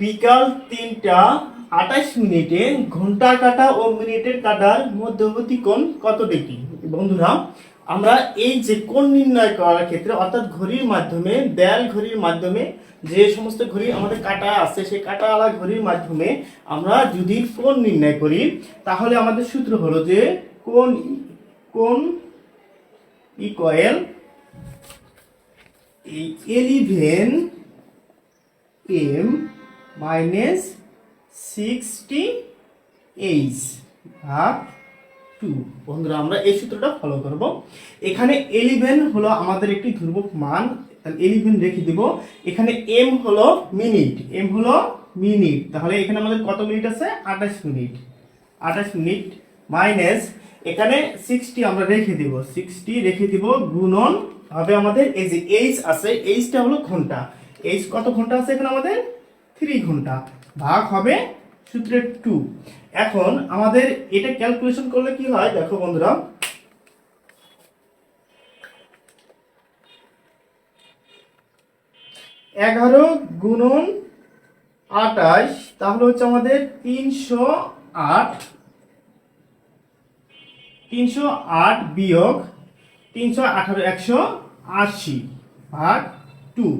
বিকাল 3:28 ঘন্টা কাঁটা ও মিনিটের কাঁটার মধ্যবর্তী কোণ কত ডিগ্রি? বন্ধুরা, আমরা এই যে কোণ নির্ণয় করার ক্ষেত্রে অর্থাৎ ঘড়ির মাধ্যমে, দেয়াল ঘড়ির মাধ্যমে, যে সমস্ত ঘড়ি আমাদের কাঁটা আছে সেই কাঁটাওয়ালা ঘড়ির মাধ্যমে আমরা যদি কোণ নির্ণয় করি, তাহলে আমাদের সূত্র হলো যে কোণ কোণ ইকুয়াল এই 11 m মাইনাস 60 h ভাগ 2। বন্ধুরা, আমরা এই সূত্রটা ফলো করব। এখানে 11 হলো আমাদের একটি ধ্রুবক মান, তাহলে 11 রেখে দিব। এখানে m হলো মিনিট, তাহলে এখানে আমাদের কত মিনিট আছে? 28 মিনিট মাইনাস এখানে 60 আমরা রেখে দিব, গুণন হবে আমাদের এই যে h আছে, hটা হলো ঘন্টা, h কত ঘন্টা আছে এখানে আমাদের? 3 ঘন্টা, ভাগ হবে সূত্রে 2। এখন আমাদের এটা ক্যালকুলেশন করলে কি হয় দেখো বন্ধুরা, এগারো গুণন 28, তাহলে হচ্ছে আমাদের 308 বিয়োগ 318, 180 ভাগ 2।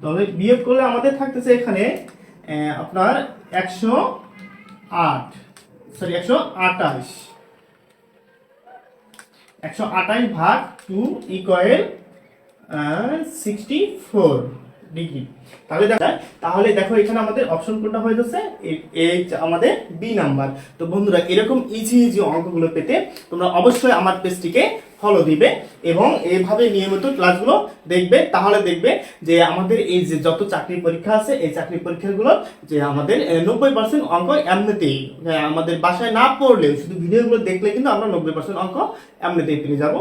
তবে বিয়োগ করলে আমাদের থাকতেছে এখানে আপনার 128 ভাগ 2 ইকুয়াল 64 ডিগ্রি। তাহলে দেখো এখানে আমাদের অপশন কোনটা হয়ে যাচ্ছে? এই আমাদের বি নাম্বার। তো বন্ধুরা, এরকম ইজি অঙ্কগুলো পেতে তোমরা অবশ্যই আমার পেজটিকে ফলো দিবে এবং এইভাবে নিয়মিত ক্লাসগুলো দেখবে। তাহলে দেখবে যে আমাদের এই যে যত চাকরি পরীক্ষা আছে, এই চাকরি পরীক্ষাগুলো যে আমাদের 90% অঙ্ক এমনিতেই, আমাদের বাসায় না পড়লেও শুধু ভিডিওগুলো দেখলে কিন্তু আমরা 90% অঙ্ক এমনিতেই পেয়ে যাবো।